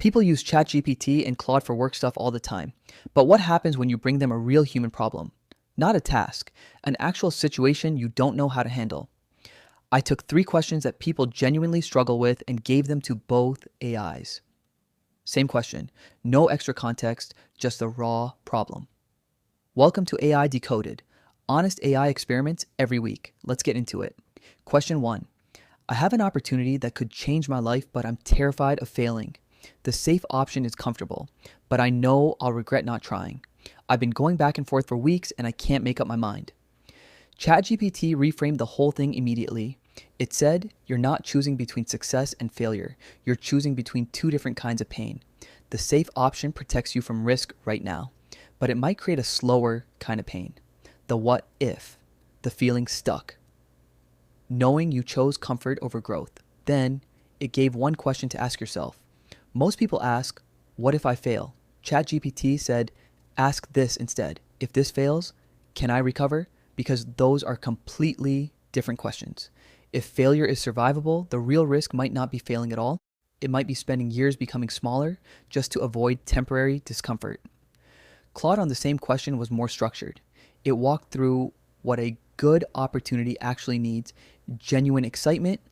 People use ChatGPT and Claude for work stuff all the time. But what happens when you bring them a real human problem? Not a task, an actual situation you don't know how to handle. I took 3 questions that people genuinely struggle with and gave them to both AIs. Same question, no extra context, just the raw problem. Welcome to AI Decoded, honest AI experiments every week. Let's get into it. Question 1. I have an opportunity that could change my life, but I'm terrified of failing. The safe option is comfortable, but I know I'll regret not trying. I've been going back and forth for weeks and I can't make up my mind. ChatGPT reframed the whole thing immediately. It said, you're not choosing between success and failure. You're choosing between 2 different kinds of pain. The safe option protects you from risk right now, but it might create a slower kind of pain. The what if, the feeling stuck, knowing you chose comfort over growth. Then it gave one question to ask yourself. Most people ask, what if I fail? ChatGPT said, ask this instead. If this fails, can I recover? Because those are completely different questions. If failure is survivable, the real risk might not be failing at all. It might be spending years becoming smaller just to avoid temporary discomfort. Claude on the same question was more structured. It walked through what a good opportunity actually needs: genuine excitement,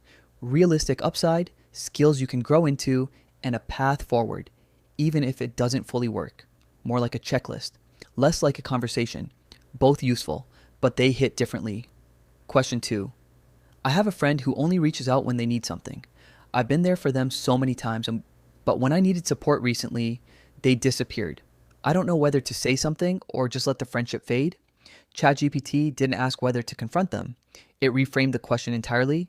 realistic upside, skills you can grow into, and a path forward, even if it doesn't fully work. More like a checklist, less like a conversation. Both useful, but they hit differently. Question 2. I have a friend who only reaches out when they need something. I've been there for them so many times, but when I needed support recently, they disappeared. I don't know whether to say something or just let the friendship fade. ChatGPT didn't ask whether to confront them. It reframed the question entirely.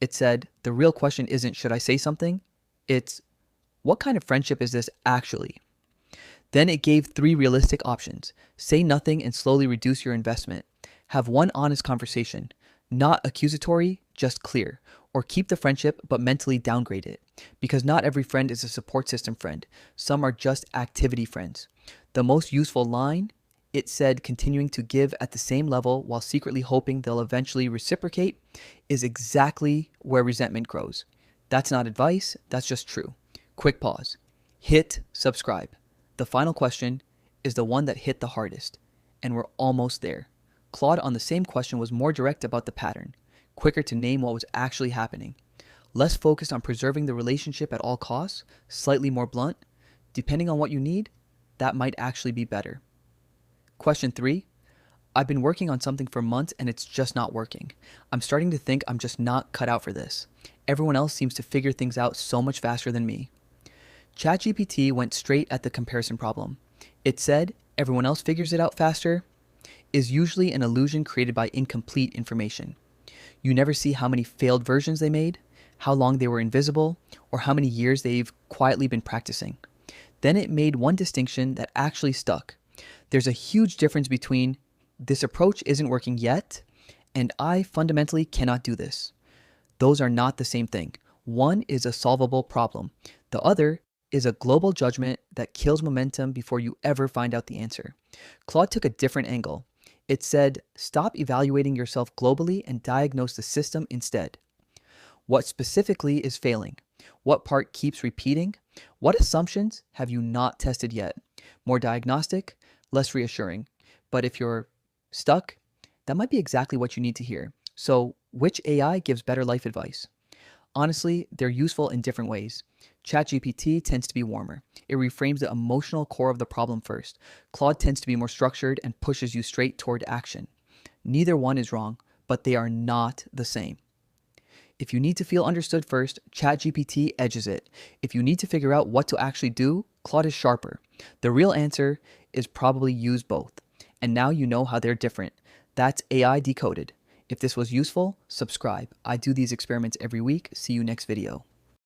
It said, the real question isn't should I say something? It's what kind of friendship is this actually? Then it gave 3 realistic options. Say nothing and slowly reduce your investment. Have one honest conversation, not accusatory, just clear. Or keep the friendship but mentally downgrade it. Because not every friend is a support system friend. Some are just activity friends. The most useful line, it said continuing to give at the same level while secretly hoping they'll eventually reciprocate, is exactly where resentment grows. That's not advice, that's just true. Quick pause. Hit subscribe. The final question is the one that hit the hardest, and we're almost there. Claude on the same question was more direct about the pattern, quicker to name what was actually happening, less focused on preserving the relationship at all costs, slightly more blunt. Depending on what you need, that might actually be better. Question 3. I've been working on something for months and it's just not working. I'm starting to think I'm just not cut out for this. Everyone else seems to figure things out so much faster than me. ChatGPT went straight at the comparison problem. It said, everyone else figures it out faster, is usually an illusion created by incomplete information. You never see how many failed versions they made, how long they were invisible, or how many years they've quietly been practicing. Then it made one distinction that actually stuck. There's a huge difference between this approach isn't working yet and I fundamentally cannot do this. Those are not the same thing. One is a solvable problem. The other is a global judgment that kills momentum before you ever find out the answer. Claude took a different angle. It said, stop evaluating yourself globally and diagnose the system instead. What specifically is failing? What part keeps repeating? What assumptions have you not tested yet? More diagnostic, less reassuring. But if you're stuck, that might be exactly what you need to hear. So, which AI gives better life advice? Honestly, they're useful in different ways. ChatGPT tends to be warmer. It reframes the emotional core of the problem first. Claude tends to be more structured and pushes you straight toward action. Neither one is wrong, but they are not the same. If you need to feel understood first, ChatGPT edges it. If you need to figure out what to actually do, Claude is sharper. The real answer is probably use both. And now you know how they're different. That's AI Decoded. If this was useful, subscribe. I do these experiments every week. See you next video.